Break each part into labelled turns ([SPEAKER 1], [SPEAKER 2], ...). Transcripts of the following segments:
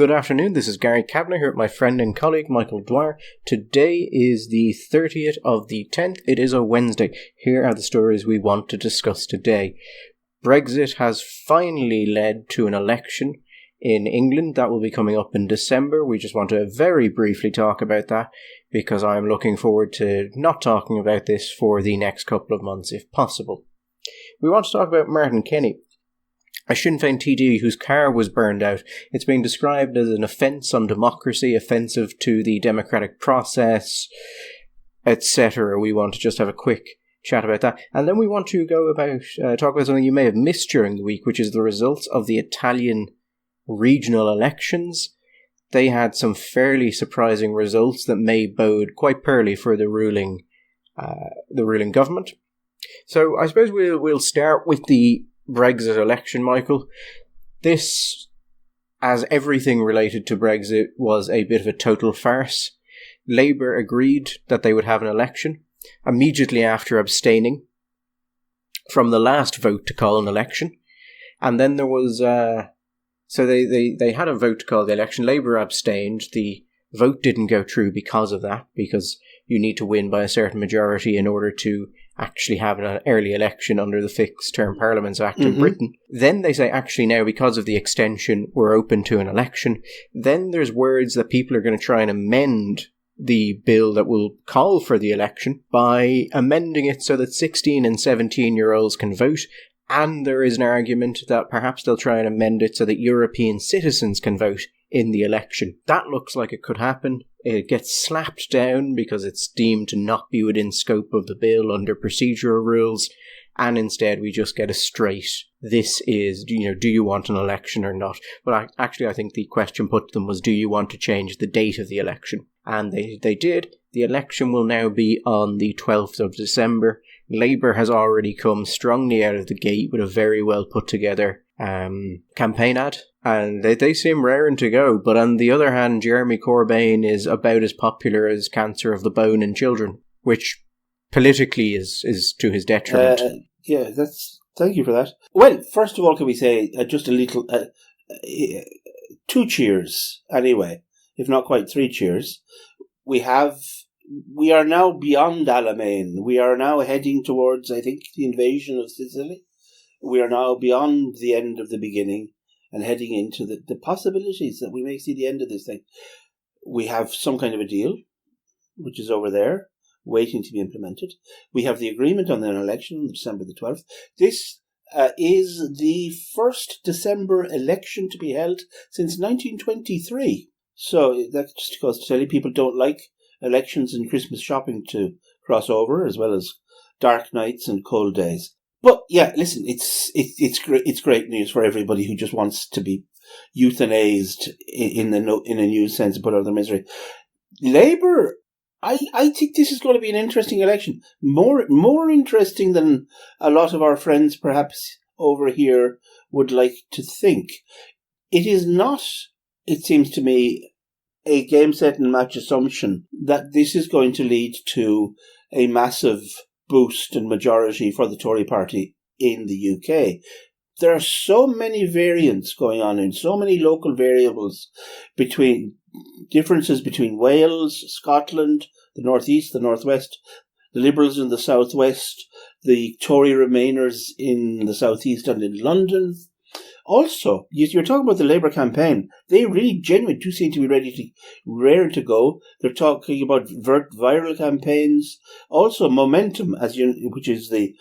[SPEAKER 1] Good afternoon, this is Gary Kavanagh here with my friend and colleague Michael Dwyer. Today is the 30th of the 10th, it is a Wednesday. Here are the stories we want to discuss today. Brexit has finally led to an election in England that will be coming up in December. We just want to very briefly talk about that because I'm looking forward to not talking about this for the next couple of months if possible. We want to talk about Martin Kenny, a Sinn Féin TD whose car was burned out. It's being described as an offence on democracy, offensive to the democratic process, etc. We want to just have a quick chat about that. And then we want to talk about something you may have missed during the week, which is the results of the Italian regional elections. They had some fairly surprising results that may bode quite poorly for the ruling government. So I suppose we'll start with the Brexit election, Michael. This, as everything related to Brexit, was a bit of a total farce. Labour agreed that they would have an election immediately after abstaining from the last vote to call an election. And then there was... So they had a vote to call the election. Labour abstained. The vote didn't go through because of that, because you need to win by a certain majority in order to actually have an early election under the Fixed Term Parliaments Act in Britain. Then they say, actually now, because of the extension, we're open to an election. Then there's words that people are going to try and amend the bill that will call for the election by amending it so that 16 and 17-year-olds can vote. And there is an argument that perhaps they'll try and amend it so that European citizens can vote in the election. That looks like it could happen. It gets slapped down because it's deemed to not be within scope of the bill under procedural rules, and instead we just get a straight, this is, do you want an election or not? But actually I think the question put to them was, do you want to change the date of the election? And they did. The election will now be on the 12th of December. Labour has already come strongly out of the gate with a very well put together campaign ad, and they seem raring to go. But on the other hand, Jeremy Corbyn is about as popular as cancer of the bone in children, which politically is to his detriment.
[SPEAKER 2] Thank you for that. Well, first of all, can we say just a little 2 cheers anyway, if not quite 3 cheers. We are now beyond Alamein. We are now heading towards, I think, the invasion of Sicily. We are now beyond the end of the beginning and heading into the possibilities that we may see the end of this thing. We have some kind of a deal, which is over there, waiting to be implemented. We have the agreement on an election on December the 12th. This is the first December election to be held since 1923. So that just goes to tell you people don't like elections and Christmas shopping to cross over, as well as dark nights and cold days. But yeah, listen, it's great news for everybody who just wants to be euthanized in a new sense and put out of their misery. Labour, I think this is going to be an interesting election, more interesting than a lot of our friends perhaps over here would like to think. It is not, it seems to me, a game, set and match assumption that this is going to lead to a massive boost in majority for the Tory party in the UK. There are so many variants going on and so many local variables differences between Wales, Scotland, the North East, the North West, the Liberals in the South West, the Tory Remainers in the South East and in London. Also, you're talking about the Labour campaign. They really genuinely do seem to be raring to go. They're talking about viral campaigns. Also, Momentum, which is the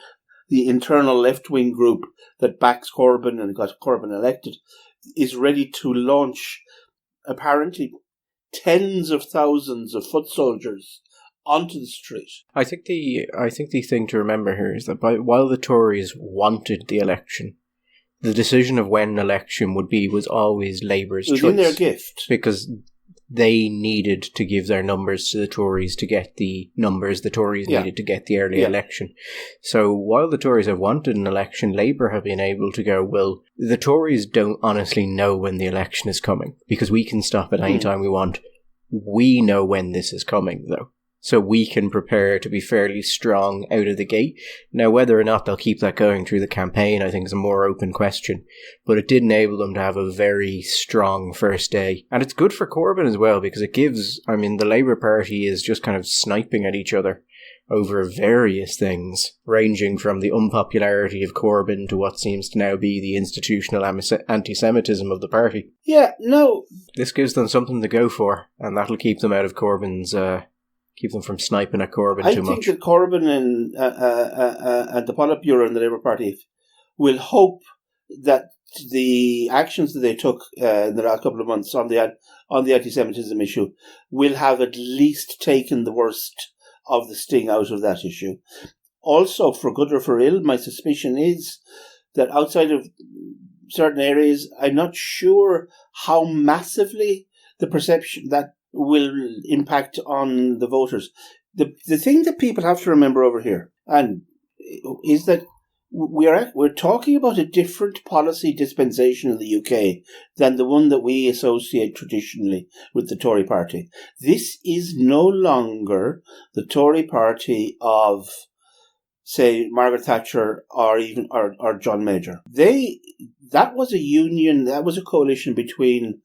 [SPEAKER 2] internal left-wing group that backs Corbyn and got Corbyn elected, is ready to launch apparently tens of thousands of foot soldiers onto the street.
[SPEAKER 1] I think the thing to remember here is that while the Tories wanted the election, the decision of when an election would be was always Labour's choice.
[SPEAKER 2] It was in their gift.
[SPEAKER 1] Because they needed to give their numbers to the Tories to get the numbers the Tories needed to get the early election. So while the Tories have wanted an election, Labour have been able to go, well, the Tories don't honestly know when the election is coming, because we can stop at any time we want. We know when this is coming, though. so we can prepare to be fairly strong out of the gate. Now, whether or not they'll keep that going through the campaign, I think is a more open question. But it did enable them to have a very strong first day. And it's good for Corbyn as well, because it gives, the Labour Party is just kind of sniping at each other over various things, ranging from the unpopularity of Corbyn to what seems to now be the institutional anti-Semitism of the party.
[SPEAKER 2] Yeah, no.
[SPEAKER 1] This gives them something to go for, and that'll keep them out of Corbyn's, keep them from sniping at Corbyn too much.
[SPEAKER 2] I think that Corbyn and the Politburo and the Labour Party will hope that the actions that they took in the last couple of months on the anti-Semitism issue will have at least taken the worst of the sting out of that issue. Also, for good or for ill, my suspicion is that outside of certain areas, I'm not sure how massively the perception that will impact on the voters. The thing that people have to remember over here and is that we're talking about a different policy dispensation in the UK than the one that we associate traditionally with the Tory party. This is no longer the Tory party of, say, Margaret Thatcher or John Major. That was a union, that was a coalition between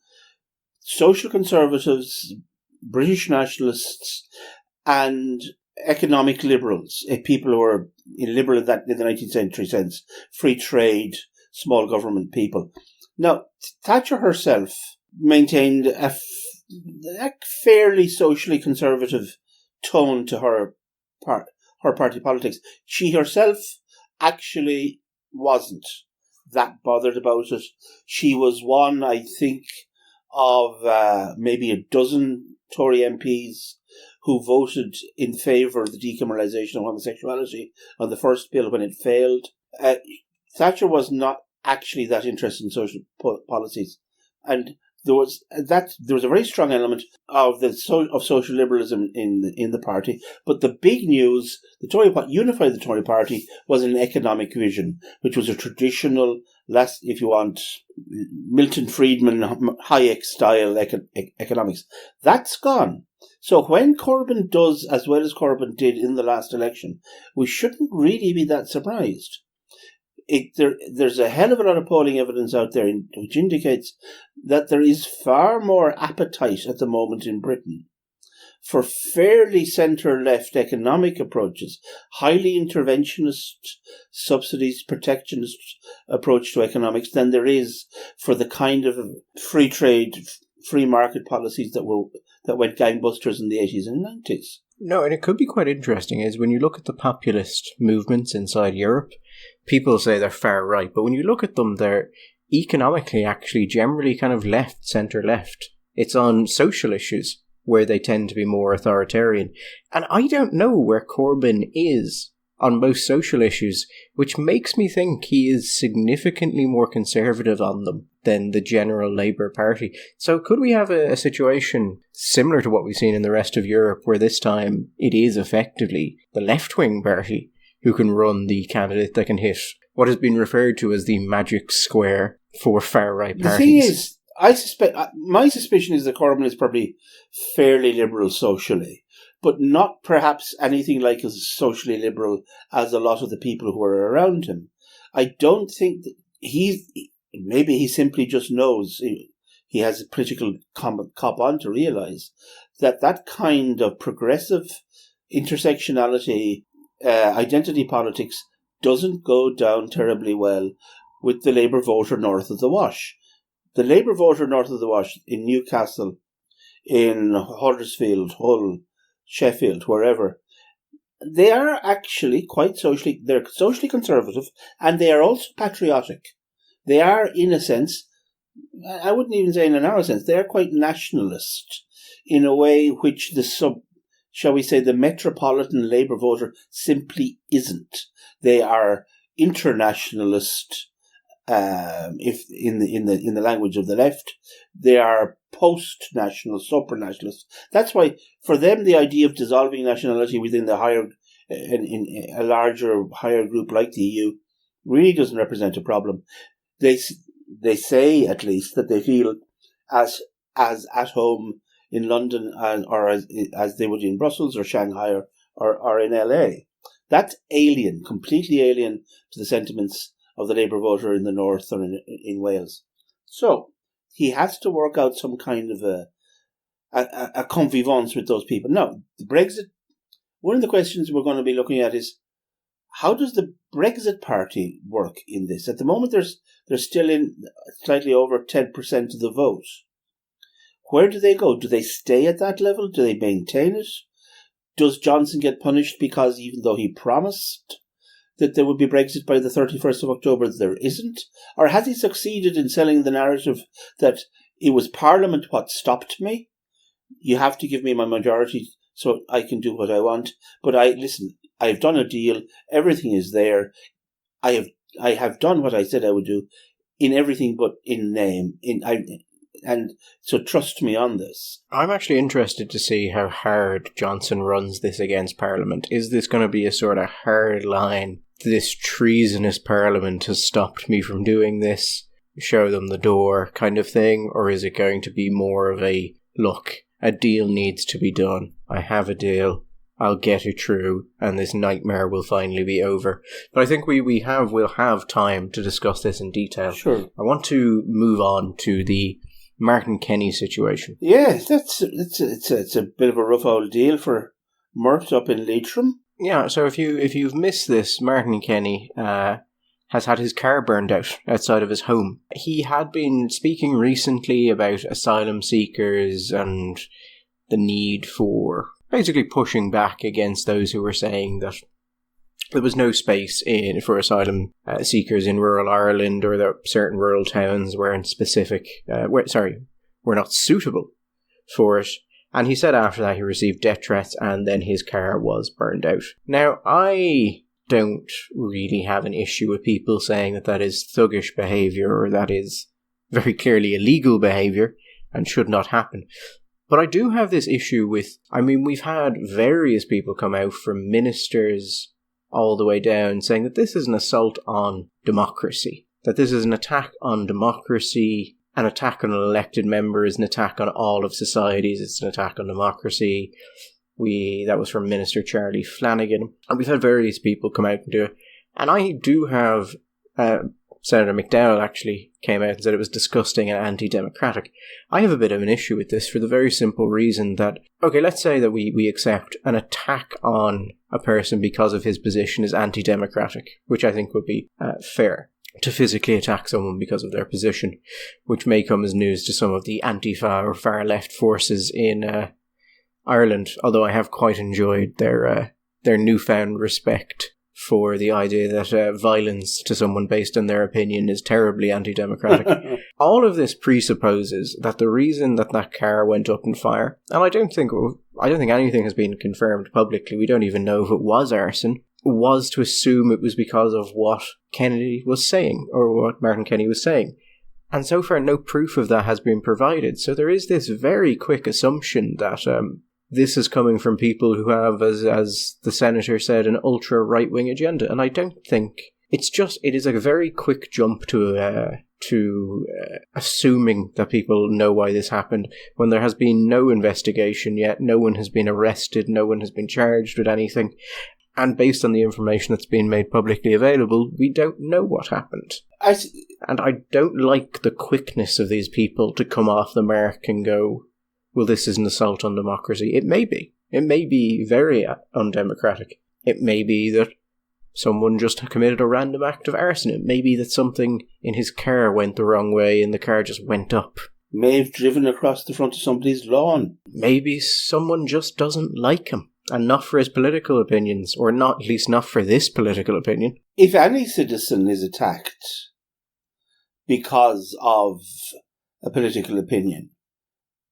[SPEAKER 2] social conservatives, British nationalists, and economic liberals, people who were liberal in the 19th century sense, free trade, small government people. Now, Thatcher herself maintained a fairly socially conservative tone to her party politics. She herself actually wasn't that bothered about it. She was one, I think, of maybe a dozen Tory MPs who voted in favour of the decriminalisation of homosexuality on the first bill when it failed. Thatcher was not actually that interested in social policies, and there was a very strong element of social liberalism in the party. But the big news, unified the Tory party, was an economic vision, which was a traditional, if you want, Milton Friedman, Hayek style economics. That's gone. So when Corbyn does as well as Corbyn did in the last election, we shouldn't really be that surprised. There's a hell of a lot of polling evidence out there which indicates that there is far more appetite at the moment in Britain for fairly centre-left economic approaches, highly interventionist subsidies, protectionist approach to economics than there is for the kind of free trade, free market policies that went gangbusters in the 80s and 90s.
[SPEAKER 1] No, and it could be quite interesting is when you look at the populist movements inside Europe, people say they're far right, but when you look at them, they're economically actually generally kind of left, centre-left. It's on social issues where they tend to be more authoritarian. And I don't know where Corbyn is on most social issues, which makes me think he is significantly more conservative on them than the general Labour Party. So could we have a situation similar to what we've seen in the rest of Europe, where this time it is effectively the left-wing party who can run the candidate that can hit what has been referred to as the magic square for far-right parties?
[SPEAKER 2] The thing is, my suspicion is that Corbyn is probably fairly liberal socially, but not perhaps anything like as socially liberal as a lot of the people who are around him. I don't think that maybe he simply just knows, he has a political cop on to realise that kind of progressive intersectionality, identity politics doesn't go down terribly well with the Labour voter north of the Wash. The Labour voter north of the Wash in Newcastle, in Huddersfield, Hull, Sheffield, wherever, they are actually they're socially conservative, and they are also patriotic. They are, in a sense, I wouldn't even say in a narrow sense, they are quite nationalist in a way which shall we say, the metropolitan Labour voter simply isn't. They are internationalist, if in the language of the left. They are post-national, supranationalist. That's why, for them, the idea of dissolving nationality within the in a larger, higher group like the EU really doesn't represent a problem. They say, at least, that they feel as at home in London or as they would in Brussels or Shanghai or in LA. That's alien, completely alien to the sentiments of the Labour voter in the north or in Wales. So he has to work out some kind of a convivance with those people. Now, the Brexit, one of the questions we're going to be looking at is, how does the Brexit Party work in this? At the moment, they're still in slightly over 10% of the vote. Where do they go? Do they stay at that level? Do they maintain it? Does Johnson get punished because even though he promised that there would be Brexit by the 31st of October, there isn't? Or has he succeeded in selling the narrative that it was Parliament what stopped me? You have to give me my majority so I can do what I want. But I've done a deal. Everything is there. I have done what I said I would do in everything but in name. And so trust me on this.
[SPEAKER 1] I'm actually interested to see how hard Johnson runs this against Parliament. Is this going to be a sort of hard line? This treasonous Parliament has stopped me from doing this, show them the door kind of thing? Or is it going to be more of a, look, a deal needs to be done. I have a deal. I'll get it through, and this nightmare will finally be over. But I think we'll have time to discuss this in detail.
[SPEAKER 2] Sure.
[SPEAKER 1] I want to move on to the Martin Kenny situation.
[SPEAKER 2] Yeah, it's a bit of a rough old deal for Mert up in Leitrim.
[SPEAKER 1] Yeah, so if you've missed this, Martin Kenny has had his car burned out outside of his home. He had been speaking recently about asylum seekers and the need for basically pushing back against those who were saying that there was no space for asylum seekers in rural Ireland, or that certain rural towns weren't were not suitable for it. And he said after that he received death threats and then his car was burned out. Now, I don't really have an issue with people saying that is thuggish behaviour, or that is very clearly illegal behaviour and should not happen. But I do have this issue with, we've had various people come out, from ministers all the way down, saying that this is an assault on democracy, that this is an attack on democracy. An attack on an elected member is an attack on all of societies. It's an attack on democracy. That was from Minister Charlie Flanagan. And we've had various people come out and do it. And I do have Senator McDowell actually came out and said it was disgusting and anti-democratic. I have a bit of an issue with this for the very simple reason that, okay, let's say that we accept an attack on a person because of his position is anti-democratic, which I think would be fair. To physically attack someone because of their position, which may come as news to some of the Antifa or far-left forces in Ireland, although I have quite enjoyed their newfound respect for the idea that violence to someone based on their opinion is terribly anti-democratic. All of this presupposes that the reason that car went up in fire, and I don't think anything has been confirmed publicly, we don't even know if it was arson, was to assume it was because of what Kennedy was saying, or what Martin Kenny was saying. And so far, no proof of that has been provided. So there is this very quick assumption that this is coming from people who have, as the senator said, an ultra right-wing agenda. And I don't think it is a very quick jump to assuming that people know why this happened, when there has been no investigation yet, no one has been arrested, no one has been charged with anything. And based on the information that's been made publicly available, we don't know what happened. And I don't like the quickness of these people to come off the mark and go, well, this is an assault on democracy. It may be. It may be very undemocratic. It may be that someone just committed a random act of arson. It may be that something in his car went the wrong way and the car just went up.
[SPEAKER 2] May have driven across the front of somebody's lawn.
[SPEAKER 1] Maybe someone just doesn't like him. And not for his political opinions, or not, at least not for this political opinion.
[SPEAKER 2] If any citizen is attacked because of a political opinion,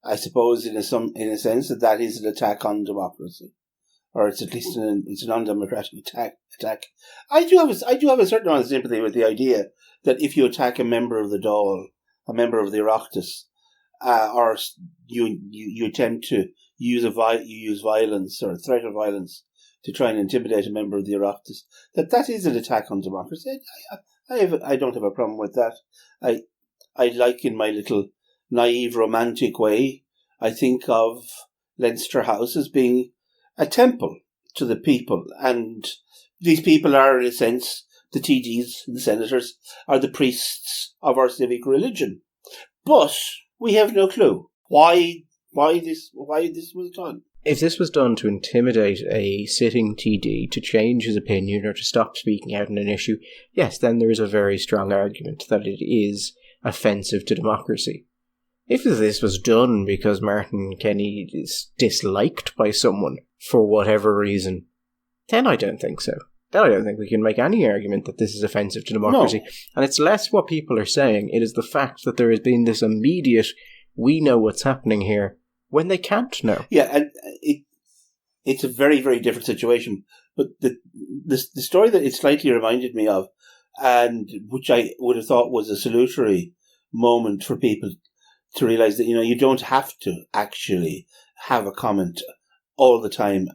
[SPEAKER 2] I suppose in a sense that is an attack on democracy, or it's at least it's an undemocratic attack. I do have a certain amount of sympathy with the idea that if you attack a member of the Dáil, a member of the Oireachtas, or you attempt to use violence or threat of violence to try and intimidate a member of the Oireachtas, that is an attack on democracy. I don't have a problem with that. I like, in my little naive romantic way, I think of Leinster House as being a temple to the people. And these people are, in a sense, the TDs, the senators, are the priests of our civic religion. But we have no clue why this was done.
[SPEAKER 1] If this was done to intimidate a sitting TD to change his opinion or to stop speaking out on an issue, yes, then there is a very strong argument that it is offensive to democracy. If this was done because Martin Kenny is disliked by someone for whatever reason, then I don't think so. Then I don't think we can make any argument that this is offensive to democracy. No. And it's less what people are saying, it is the fact that there has been this immediate, we know what's happening here, when they can't know.
[SPEAKER 2] Yeah, and it's a very, very different situation. But the story that it slightly reminded me of, and which I would have thought was a salutary moment for people to realise that, you don't have to actually have a comment all the time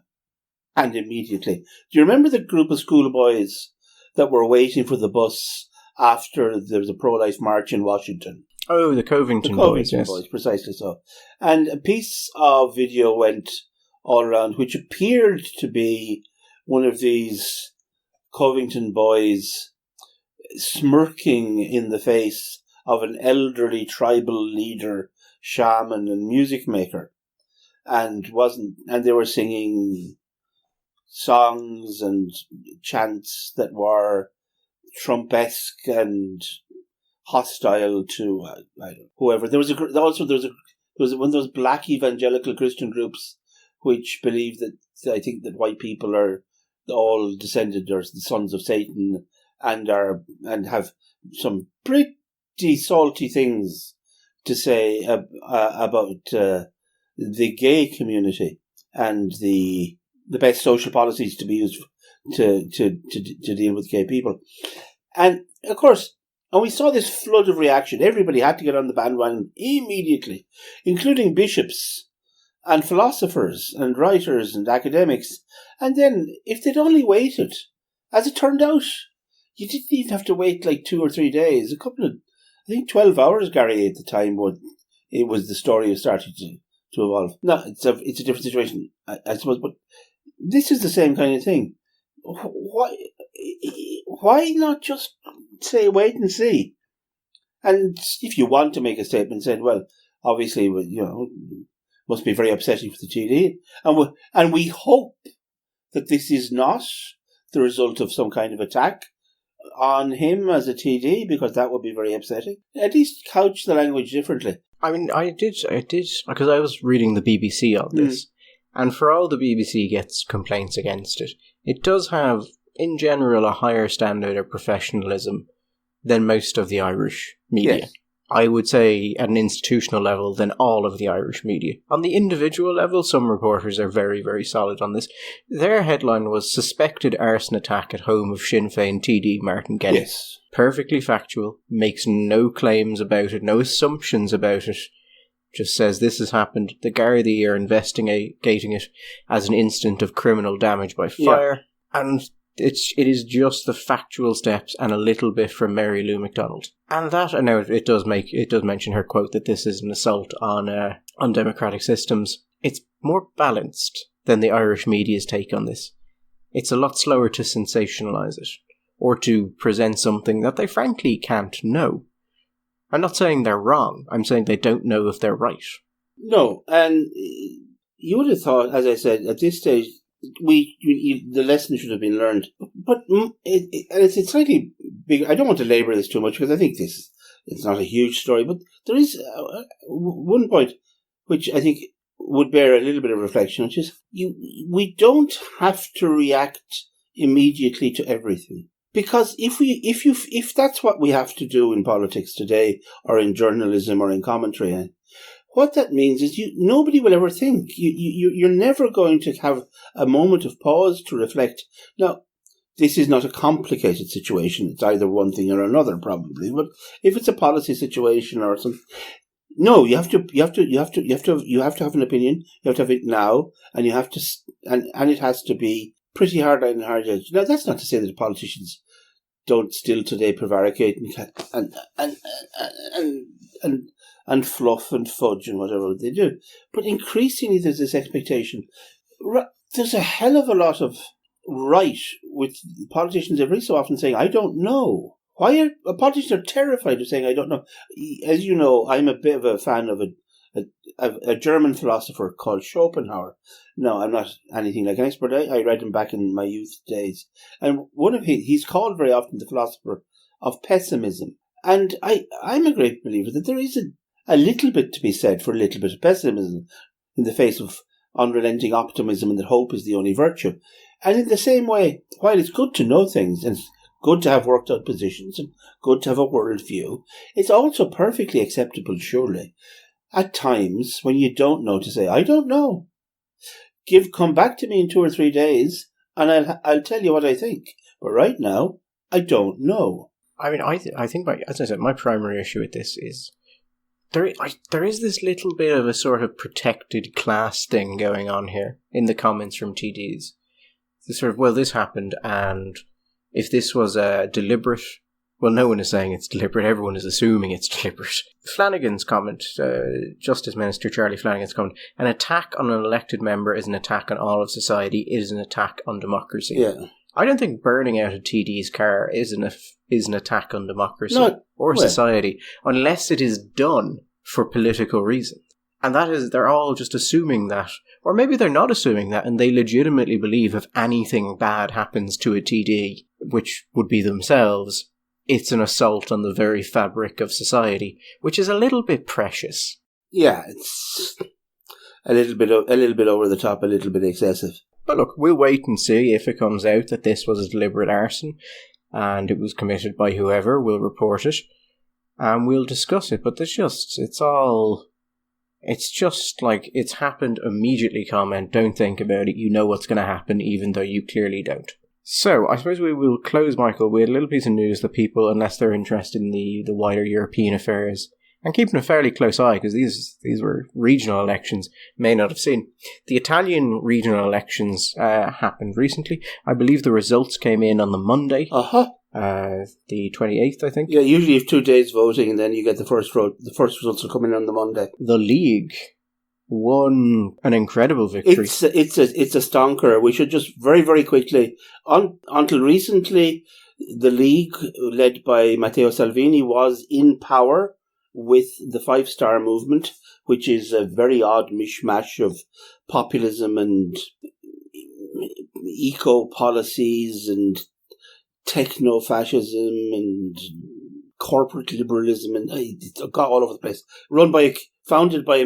[SPEAKER 2] and immediately. Do you remember the group of schoolboys that were waiting for the bus after there was a pro-life march in Washington?
[SPEAKER 1] Oh, the Covington boys, yes.
[SPEAKER 2] Boys, precisely so. And a piece of video went all around which appeared to be one of these Covington boys smirking in the face of an elderly tribal leader, shaman and music maker. And they were singing songs and chants that were Trump-esque and hostile to whoever. There was one of those black evangelical Christian groups which believe that I think that white people are all descended or the sons of Satan and have some pretty salty things to say about the gay community and the best social policies to be used to deal with gay people. And of course, and we saw this flood of reaction. Everybody had to get on the bandwagon immediately, including bishops and philosophers and writers and academics. And then, if they'd only waited, as it turned out, you didn't even have to wait like 2 or 3 days. I think 12 hours, Gary, at the time, it was the story was starting to evolve. No, it's a different situation, I suppose, but this is the same kind of thing. Why not just say wait and see? And if you want to make a statement, say, well, obviously, must be very upsetting for the TD, and we hope that this is not the result of some kind of attack on him as a TD, because that would be very upsetting. At least couch the language differently.
[SPEAKER 1] I mean, I did, because I was reading the BBC on this, and for all the BBC gets complaints against it, it does have, in general, a higher standard of professionalism than most of the Irish media.
[SPEAKER 2] Yes.
[SPEAKER 1] I would say at an institutional level than all of the Irish media. On the individual level, some reporters are very, very solid on this. Their headline was Suspected Arson Attack at Home of Sinn Féin TD Martin Kenny.
[SPEAKER 2] Yes.
[SPEAKER 1] Perfectly factual, makes no claims about it, no assumptions about it. Just says this has happened. The Gardaí are investigating it as an incident of criminal damage by fire. Yeah. And it is just the factual steps and a little bit from Mary Lou MacDonald. And that, I know it does mention her quote that this is an assault on democratic systems. It's more balanced than the Irish media's take on this. It's a lot slower to sensationalise it, or to present something that they frankly can't know. I'm not saying they're wrong, I'm saying they don't know if they're right.
[SPEAKER 2] No, and you would have thought, as I said, at this stage, the lesson should have been learned. But it's slightly big. I don't want to labour this too much because I think it's not a huge story. But there is one point which I think would bear a little bit of reflection, which is we don't have to react immediately to everything. Because if that's what we have to do in politics today, or in journalism, or in commentary, what that means is nobody will ever think. You're never going to have a moment of pause to reflect. Now, this is not a complicated situation. It's either one thing or another, probably. But if it's a policy situation or something, no, you have to have an opinion. You have to have it now, and you have to, and it has to be pretty hard line and hard edge. Now, that's not to say that the politicians don't still today prevaricate and fluff and fudge and whatever they do. But increasingly there's this expectation. There's a hell of a lot of right with politicians every so often saying, I don't know. Why are politicians are terrified of saying, I don't know? As you know, I'm a bit of a fan of a German philosopher called Schopenhauer. No, I'm not anything like an expert. I read him back in my youth days. And he's called very often the philosopher of pessimism. And I'm a great believer that there is a little bit to be said for a little bit of pessimism in the face of unrelenting optimism, and that hope is the only virtue. And in the same way, while it's good to know things and it's good to have worked out positions and good to have a world view, it's also perfectly acceptable, surely, at times when you don't know, to say, I don't know. Come back to me in 2 or 3 days and I'll tell you what I think. But right now, I don't know.
[SPEAKER 1] I mean, I think, as I said, my primary issue with this is there is this little bit of a sort of protected class thing going on here in the comments from TDs. This sort of, well, this happened, and if this was a deliberate, well, no one is saying it's deliberate, everyone is assuming it's deliberate. Flanagan's comment, Justice Minister Charlie Flanagan's comment, an attack on an elected member is an attack on all of society, it is an attack on democracy.
[SPEAKER 2] Yeah.
[SPEAKER 1] I don't think burning out a TD's car is an attack on democracy or society, unless it is done for political reasons. And they're all just assuming that, or maybe they're not assuming that, and they legitimately believe if anything bad happens to a TD, which would be themselves, it's an assault on the very fabric of society, which is a little bit precious.
[SPEAKER 2] Yeah, it's a little bit over the top, a little bit excessive.
[SPEAKER 1] But look, we'll wait and see if it comes out that this was a deliberate arson and it was committed by whoever. We'll report it and we'll discuss it. But it's just like, it's happened immediately comment, don't think about it, you know what's going to happen even though you clearly don't. So, I suppose we will close, Michael, with a little piece of news that people, unless they're interested in the wider European affairs, and keeping a fairly close eye, because these were regional elections, may not have seen. The Italian regional elections happened recently. I believe the results came in on the Monday. The 28th, I think.
[SPEAKER 2] Yeah, usually you have 2 days voting, and then you get the first results will come in on the Monday.
[SPEAKER 1] The League won an incredible victory.
[SPEAKER 2] It's a stonker. We should just very, very quickly, until recently, the League, led by Matteo Salvini, was in power with the 5-Star Movement, which is a very odd mishmash of populism and eco-policies and techno-fascism and corporate liberalism, and it got all over the place. Founded by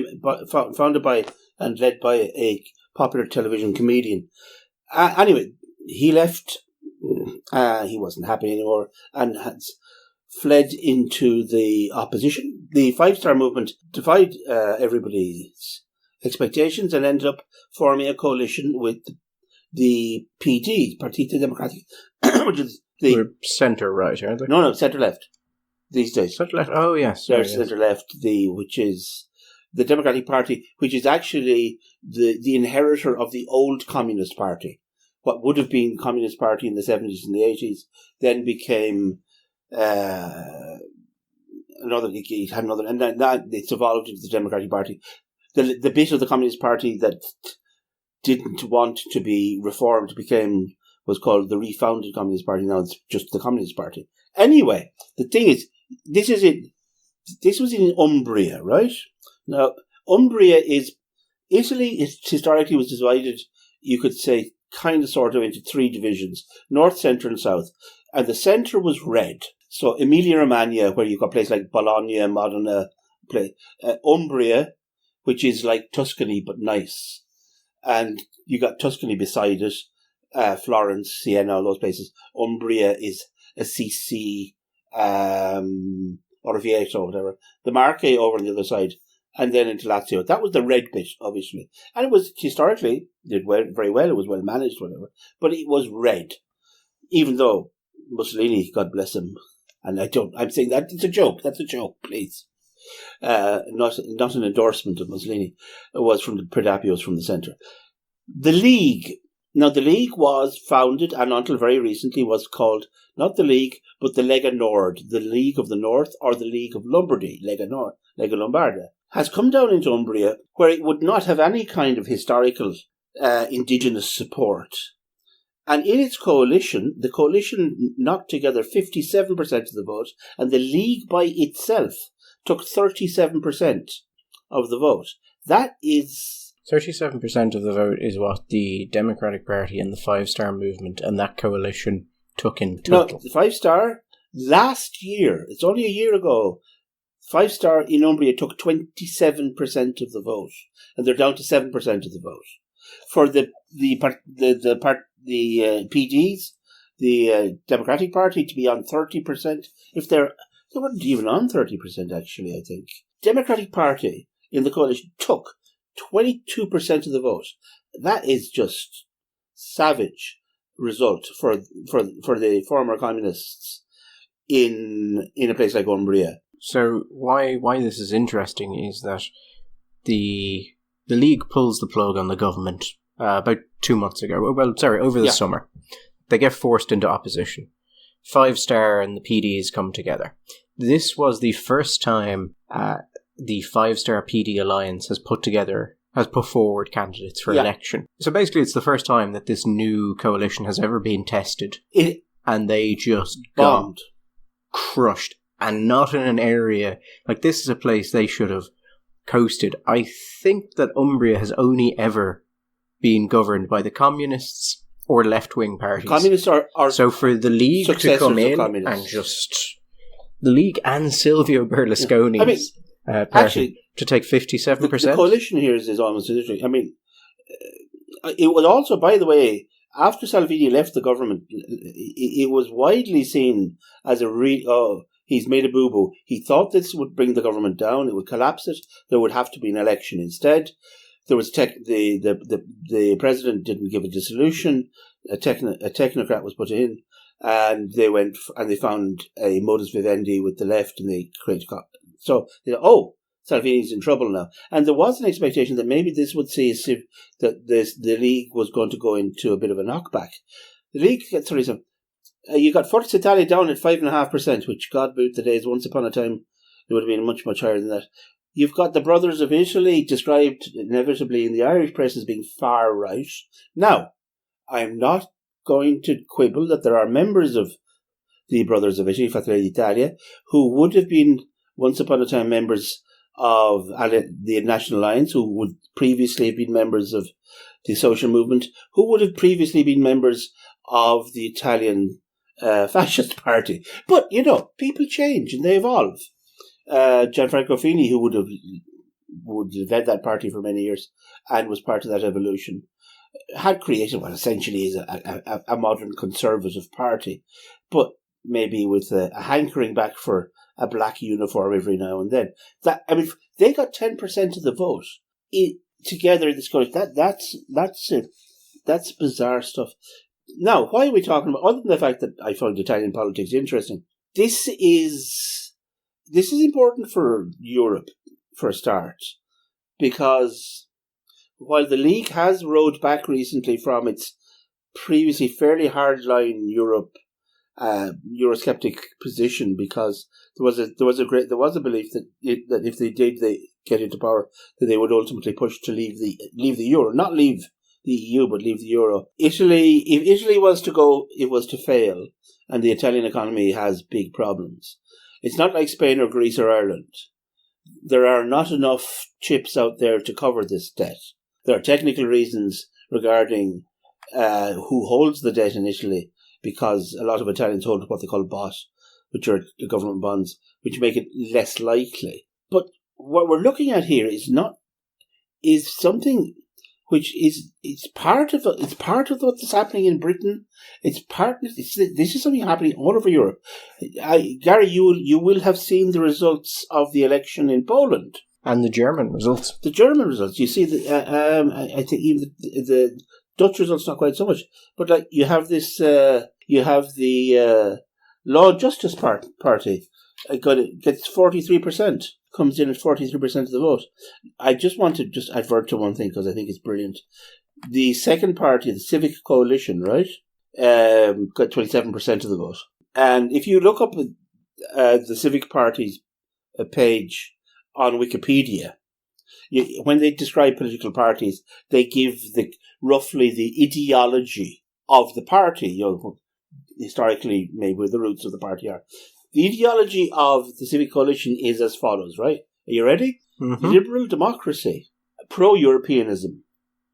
[SPEAKER 2] and led by a popular television comedian. Anyway, he left. He wasn't happy anymore and has fled into the opposition. The 5-Star Movement defied everybody's expectations and ended up forming a coalition with the PD, Partito Democratico, which is
[SPEAKER 1] the centre-right, aren't they?
[SPEAKER 2] No, centre-left. These days.
[SPEAKER 1] Centre-left, oh yes.
[SPEAKER 2] They're centre-left, which is the Democratic Party, which is actually the inheritor of the old Communist Party. What would have been Communist Party in the 70s and the 80s then became another, and then it's evolved into the Democratic Party. The bit of the Communist Party that didn't want to be reformed was called the refounded Communist Party. Now it's just the Communist Party. Anyway, the thing is, this was in Umbria, right? Now, Umbria is Italy. It historically was divided, you could say, kind of sort of into 3 divisions: north, centre, and south. And the centre was red. So Emilia-Romagna, where you've got places like Bologna, Modena, Umbria, which is like Tuscany but nice, and you got Tuscany beside it, Florence, Siena, all those places. Umbria is Assisi, Orvieto, whatever. The Marche over on the other side, and then into Lazio. That was the red bit, obviously. And it was, historically, did very well. It was well managed, whatever. But it was red. Even though Mussolini, God bless him, and I'm saying that, it's a joke. That's a joke, please. Not an endorsement of Mussolini. It was from the Predapios from the centre. The League. Now, the League was founded, and until very recently was called, not the League, but the Lega Nord, the League of the North, or the League of Lombardy, Lega Nord. Lega Lombarda, has come down into Umbria, where it would not have any kind of historical indigenous support. And in its coalition, the coalition knocked together 57% of the vote, and the League by itself took 37% of the vote. That is...
[SPEAKER 1] 37% of the vote is what the Democratic Party and the Five Star Movement and that coalition took in total.
[SPEAKER 2] No, the Five Star, last year, it's only a year ago, Five Star in Umbria took 27% of the vote, and they're down to 7% of the vote. For the PDs, the Democratic Party, to be on 30%, they weren't even on 30% actually, I think. Democratic Party in the coalition took 22% of the vote. That is just savage result for the former communists in a place like Umbria.
[SPEAKER 1] So why this is interesting is that the League pulls the plug on the government about 2 months ago. Over the summer. They get forced into opposition. Five Star and the PDs come together. This was the first time the Five Star PD Alliance has put forward candidates for election. So basically it's the first time that this new coalition has ever been tested. And they just
[SPEAKER 2] bombed.
[SPEAKER 1] Got crushed. And not in an area... Like, this is a place they should have coasted. I think that Umbria has only ever been governed by the communists or left-wing parties.
[SPEAKER 2] Communists are
[SPEAKER 1] so for the League to come in and just... The League and Silvio Berlusconi's party actually, to take 57%.
[SPEAKER 2] The coalition here is almost interesting. I mean, it was also, by the way, after Salvini left the government, it was widely seen as he's made a boo-boo. He thought this would bring the government down. It would collapse it. There would have to be an election instead. There was the president didn't give a dissolution. A technocrat was put in, and they went and they found a modus vivendi with the left, and they created. So Salvini's in trouble now. And there was an expectation that maybe this would see that the League was going to go into a bit of a knockback. The League gets 37. You got Forza Italia down at 5.5%, which God boot the days. Once upon a time, it would have been much, much higher than that. You've got the Brothers of Italy, described inevitably in the Irish press as being far right. Now, I'm not going to quibble that there are members of the Brothers of Italy, Fratelli d'Italia, who would have been once upon a time members of the National Alliance, who would previously have been members of the social movement, who would have previously been members of the Italian fascist party. But, people change and they evolve. Gianfranco Fini, who would have led that party for many years and was part of that evolution, had created what essentially is a modern conservative party, but maybe with a hankering back for a black uniform every now and then. They got 10% of the vote together in this country. That's bizarre stuff. Now, why are we talking about? Other than the fact that I find Italian politics interesting, this is important for Europe for a start, because while the League has rode back recently from its previously fairly hardline Eurosceptic position, because there was a belief that if they get into power, that they would ultimately push to leave the euro, not leave the EU, but leave the euro. If Italy was to go, it was to fail, and the Italian economy has big problems. It's not like Spain or Greece or Ireland. There are not enough chips out there to cover this debt. There are technical reasons regarding who holds the debt in Italy, because a lot of Italians hold what they call BOT, which are the government bonds, which make it less likely. But what we're looking at here is something which it's part of what's happening in Britain. This is something happening all over Europe. Gary, you will have seen the results of the election in Poland
[SPEAKER 1] and the German results.
[SPEAKER 2] You see, I think even the Dutch results not quite so much, but you have this. You have the Law and Justice Party. Gets 43%. Comes in at 43% of the vote. I just want to advert to one thing because I think it's brilliant. The second party, the Civic Coalition, right, got 27% of the vote. And if you look up the Civic Party's page on Wikipedia, when they describe political parties, they give roughly the ideology of the party, historically maybe where the roots of the party are. The ideology of the Civic Coalition is as follows, right? Are you ready?
[SPEAKER 1] Mm-hmm.
[SPEAKER 2] Liberal democracy, pro-Europeanism,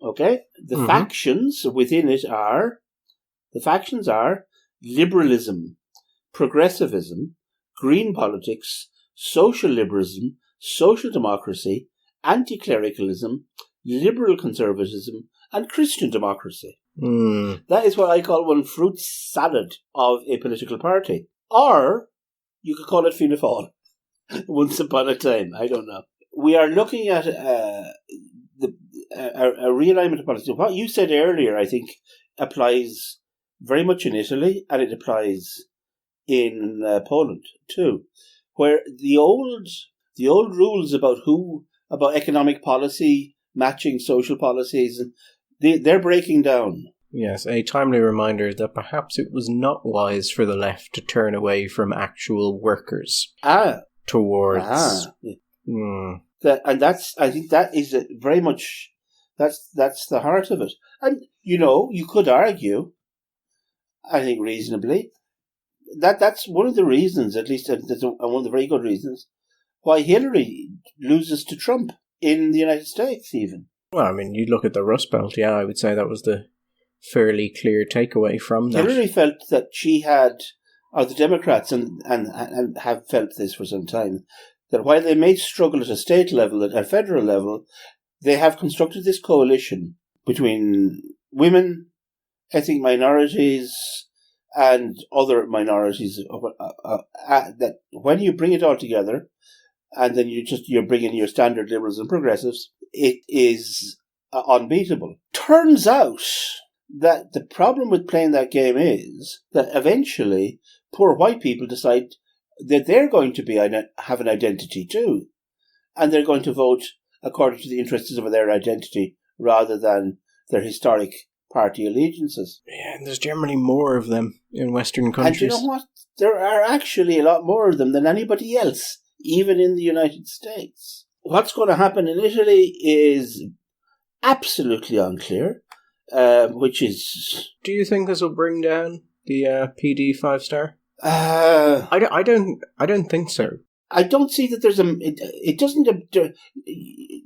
[SPEAKER 2] okay? The factions within it are liberalism, progressivism, green politics, social liberalism, social democracy, anti-clericalism, liberal conservatism, and Christian democracy. That is what I call one fruit salad of a political party. Or you could call it Fianna Fáil. Once upon a time, I don't know. We are looking at a realignment of policy. What you said earlier, I think, applies very much in Italy, and it applies in Poland too, where the old rules about economic policy matching social policies, they're breaking down.
[SPEAKER 1] Yes, a timely reminder that perhaps it was not wise for the left to turn away from actual workers towards.
[SPEAKER 2] I think that is very much that's the heart of it. And you could argue, I think reasonably, that's one of the reasons, at least that's one of the very good reasons, why Hillary loses to Trump in the United States, even.
[SPEAKER 1] Well, I mean, you look at the Rust Belt, I would say that was the fairly clear takeaway from that.
[SPEAKER 2] Hillary felt that she had, or the Democrats, and have felt this for some time, that while they may struggle at a state level, at a federal level, they have constructed this coalition between women, ethnic minorities, and other minorities, that when you bring it all together, and then you're bringing your standard liberals and progressives, it is unbeatable. Turns out that the problem with playing that game is that eventually poor white people decide that they're going to have an identity too, and they're going to vote according to the interests of their identity rather than their historic party allegiances.
[SPEAKER 1] Yeah, and there's generally more of them in Western countries.
[SPEAKER 2] And you know what? There are actually a lot more of them than anybody else, even in the United States. What's going to happen in Italy is absolutely unclear, which is...
[SPEAKER 1] Do you think this will bring down the PD 5-star? I don't think so.
[SPEAKER 2] I don't see that there's it doesn't...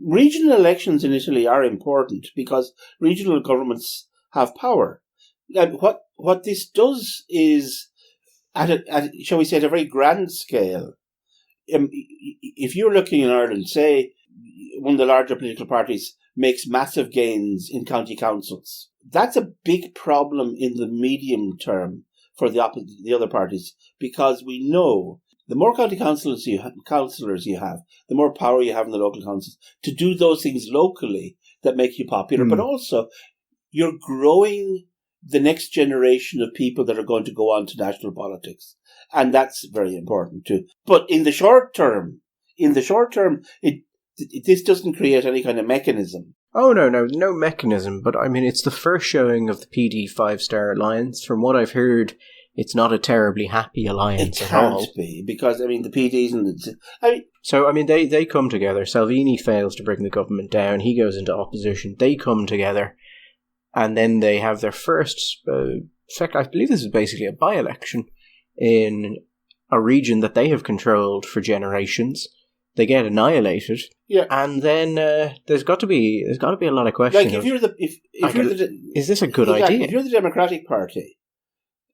[SPEAKER 2] Regional elections in Italy are important because regional governments have power. What this does is, shall we say, at a very grand scale, if you're looking in Ireland, say one of the larger political parties makes massive gains in county councils, that's a big problem in the medium term for the other parties, because we know the more county councillors you have, the more power you have in the local councils to do those things locally that make you popular. But also, you're growing the next generation of people that are going to go on to national politics. And that's very important too. But in the short term, this doesn't create any kind of mechanism.
[SPEAKER 1] Oh, no mechanism. But I mean, it's the first showing of the PD 5-star alliance. From what I've heard, it's not a terribly happy alliance at all.
[SPEAKER 2] It can't be, because, I mean, the PDs and
[SPEAKER 1] So, I mean, they come together. Salvini fails to bring the government down. He goes into opposition. They come together. And then they have their first, I believe this is basically a by-election in a region that they have controlled for generations. They get annihilated.
[SPEAKER 2] Yeah.
[SPEAKER 1] And then there's got to be a lot of questions.
[SPEAKER 2] Like,
[SPEAKER 1] is this a good idea?
[SPEAKER 2] If you're the Democratic Party,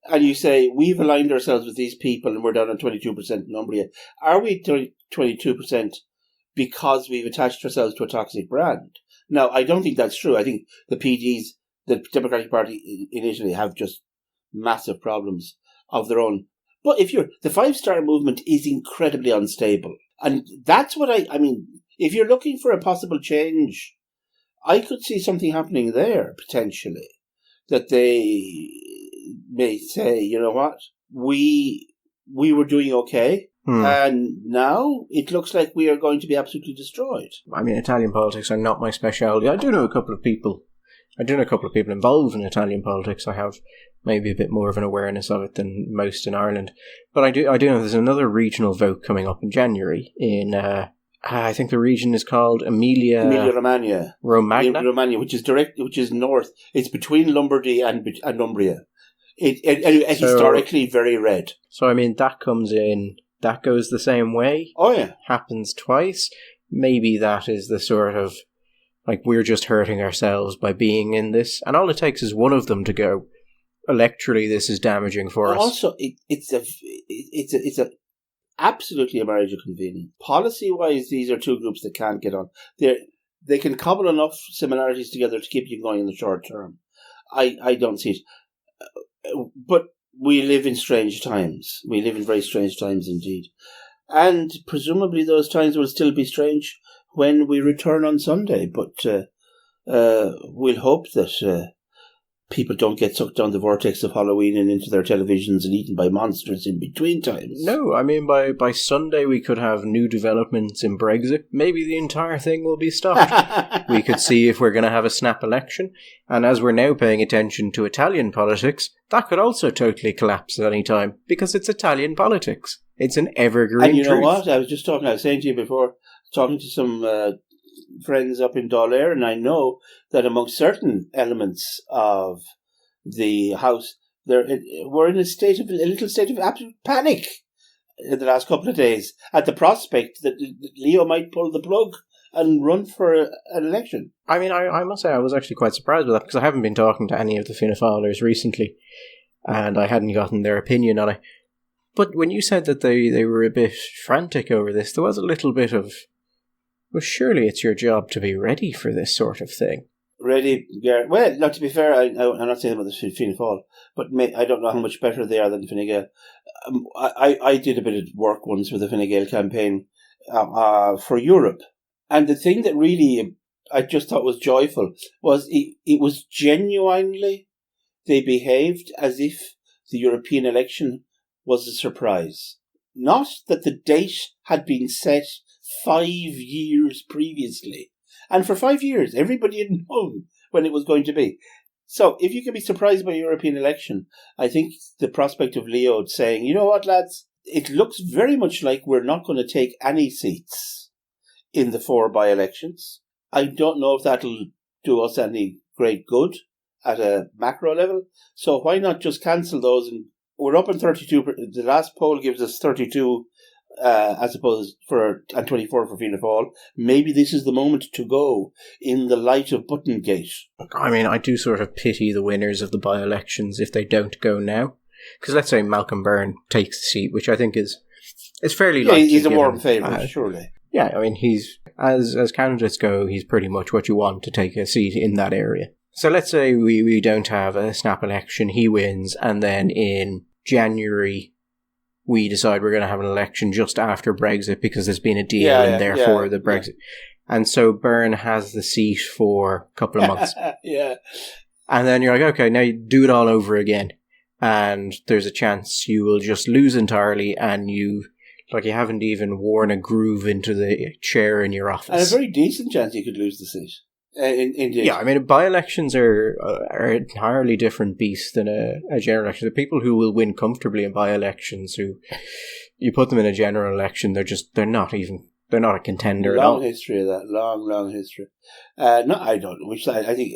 [SPEAKER 2] and you say, we've aligned ourselves with these people and we're down on 22% in Umbria, are we 22% because we've attached ourselves to a toxic brand? Now, I don't think that's true. I think the PDs, the Democratic Party in Italy, have just massive problems of their own. But the 5-star movement is incredibly unstable. And that's what I mean, if you're looking for a possible change, I could see something happening there, potentially. That they may say, you know what, we were doing okay, and now it looks like we are going to be absolutely destroyed.
[SPEAKER 1] I mean, Italian politics are not my speciality. I do know a couple of people involved in Italian politics. I have maybe a bit more of an awareness of it than most in Ireland. But I do know there's another regional vote coming up in January in I think the region is called
[SPEAKER 2] Emilia-Romagna.
[SPEAKER 1] Romagna,
[SPEAKER 2] Romagna, which is north. It's between Lombardy and Umbria. It's historically very red.
[SPEAKER 1] So, I mean, that comes in, that goes the same way.
[SPEAKER 2] Oh, yeah.
[SPEAKER 1] Happens twice. Maybe that is the sort of, like, we're just hurting ourselves by being in this. And all it takes is one of them to go, electorally, this is damaging for us.
[SPEAKER 2] Also, it's a absolutely a marriage of convenience. Policy-wise, these are two groups that can't get on. They can cobble enough similarities together to keep you going in the short term. I don't see it. But we live in strange times. We live in very strange times indeed. And presumably those times will still be strange when we return on Sunday. But we'll hope that people don't get sucked down the vortex of Halloween and into their televisions and eaten by monsters in between times.
[SPEAKER 1] No, I mean, by Sunday we could have new developments in Brexit. Maybe the entire thing will be stopped. We could see if we're going to have a snap election. And as we're now paying attention to Italian politics, that could also totally collapse at any time, because it's Italian politics. It's an evergreen
[SPEAKER 2] And you know
[SPEAKER 1] truth.
[SPEAKER 2] what? I was saying to you before, talking to some friends up in Dáil, and I know that among certain elements of the House, we're in a little state of absolute panic in the last couple of days at the prospect that Leo might pull the plug and run for an election.
[SPEAKER 1] I mean, I must say I was actually quite surprised with that, because I haven't been talking to any of the Fianna Fáilers recently, and I hadn't gotten their opinion on it. But when you said that they were a bit frantic over this, there was a little bit of, well, surely it's your job to be ready for this sort of thing.
[SPEAKER 2] Ready, Garrett? Well, not to be fair, I'm not saying about the Fianna Fáil, but I don't know how much better they are than Fine Gael. I did a bit of work once with the Fine Gael campaign for Europe, and the thing that really I just thought was joyful was it was genuinely, they behaved as if the European election was a surprise. Not that the date had been set 5 years previously. And for 5 years, everybody had known when it was going to be. So if you can be surprised by a European election, I think the prospect of Leo saying, you know what, lads, it looks very much like we're not going to take any seats in the 4 by-elections. I don't know if that'll do us any great good at a macro level. So why not just cancel those? And we're up in 32. The last poll gives us 32 as opposed and 24 for Fianna Fáil. Maybe this is the moment to go in the light of Buttongate.
[SPEAKER 1] I mean, I do sort of pity the winners of the by-elections if they don't go now. Because let's say Malcolm Byrne takes the seat, which I think is fairly likely.
[SPEAKER 2] He's a warm favourite, surely.
[SPEAKER 1] Yeah, I mean, he's, as candidates go, he's pretty much what you want to take a seat in that area. So let's say we don't have a snap election, he wins, and then in January we decide we're going to have an election just after Brexit because there's been a deal and therefore the Brexit. Yeah. And so Byrne has the seat for a couple of months.
[SPEAKER 2] Yeah.
[SPEAKER 1] And then you're like, okay, now you do it all over again. And there's a chance you will just lose entirely, and you haven't even worn a groove into the chair in your office.
[SPEAKER 2] And a very decent chance you could lose the seat. Indeed.
[SPEAKER 1] Yeah, I mean, by-elections are an entirely different beast than a general election. The people who will win comfortably in by-elections, who you put them in a general election, they're not a contender at all.
[SPEAKER 2] Long history of that, long history. No, I don't know which side. I think.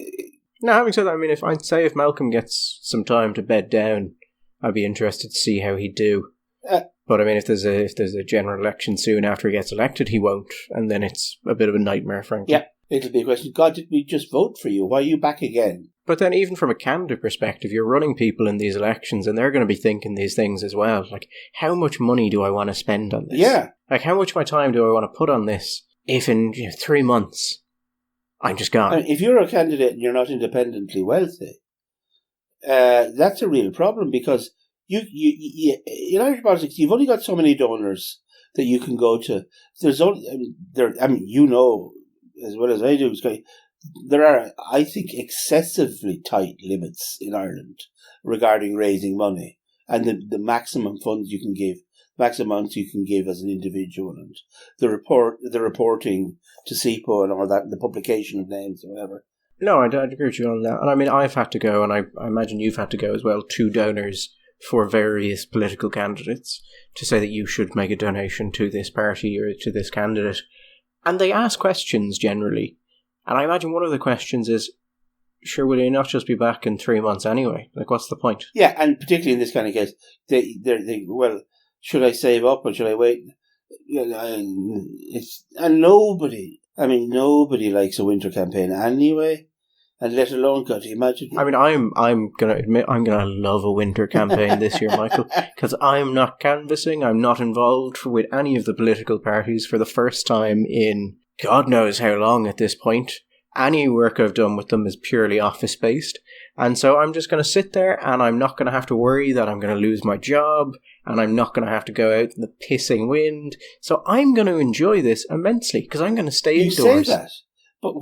[SPEAKER 1] No, having said that, I mean, if Malcolm gets some time to bed down, I'd be interested to see how he'd do. But I mean, if there's a general election soon after he gets elected, he won't, and then it's a bit of a nightmare, frankly.
[SPEAKER 2] Yeah. It'll be a question, God, did we just vote for you? Why are you back again?
[SPEAKER 1] But then even from a candidate perspective, you're running people in these elections and they're going to be thinking these things as well. Like, how much money do I want to spend on this?
[SPEAKER 2] Yeah.
[SPEAKER 1] Like, how much of my time do I want to put on this if in 3 months I'm just gone?
[SPEAKER 2] I mean, if you're a candidate and you're not independently wealthy, that's a real problem, because you in Irish politics, you've only got so many donors that you can go to. There's only, as well as I do, there are, I think, excessively tight limits in Ireland regarding raising money, and the maximum funds you can give, maximum amounts you can give as an individual, and the reporting to SIPO and all that, and the publication of names or whatever.
[SPEAKER 1] No, I'd agree with you on that. And I mean, I've had to go, and I imagine you've had to go as well, to donors for various political candidates to say that you should make a donation to this party or to this candidate. And they ask questions generally. And I imagine one of the questions is, sure, will you not just be back in 3 months anyway? Like, what's the point?
[SPEAKER 2] Yeah, and particularly in this kind of case, they well, should I save up or should I wait? Nobody likes a winter campaign anyway, and let alone, God, imagine.
[SPEAKER 1] I mean, I'm gonna admit I'm gonna love a winter campaign this year, Michael, because I'm not canvassing. I'm not involved with any of the political parties for the first time in God knows how long at this point. Any work I've done with them is purely office-based. And so I'm just going to sit there and I'm not going to have to worry that I'm going to lose my job and I'm not going to have to go out in the pissing wind. So I'm going to enjoy this immensely because I'm going to stay indoors.
[SPEAKER 2] You say that, but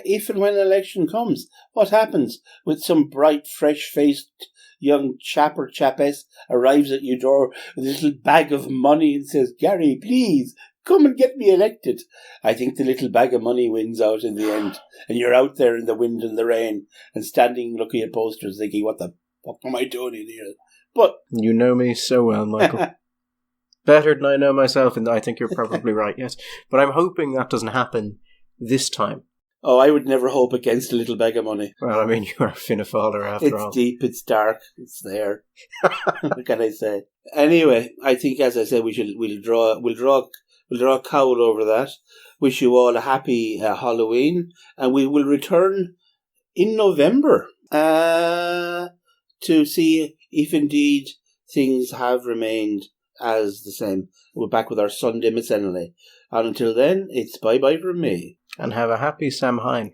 [SPEAKER 2] if and when an election comes, what happens with some bright, fresh-faced young chap or chapess arrives at your door with a little bag of money and says, Gary, please, come and get me elected. I think the little bag of money wins out in the end. And you're out there in the wind and the rain and standing looking at posters thinking, what the fuck am I doing in here? But
[SPEAKER 1] you know me so well, Michael. Better than I know myself, and I think you're probably right, yes. But I'm hoping that doesn't happen this time.
[SPEAKER 2] Oh, I would never hope against a little bag of money.
[SPEAKER 1] Well, I mean, you're a Fianna Fáiler after all.
[SPEAKER 2] It's deep, it's dark, it's there. What can I say? Anyway, I think, as I said, we'll draw a cowl over that. Wish you all a happy Halloween, and we will return in November to see if indeed things have remained as the same. We're back with our Sunday Miscellany. And until then, it's bye-bye from me.
[SPEAKER 1] And have a happy Samhain.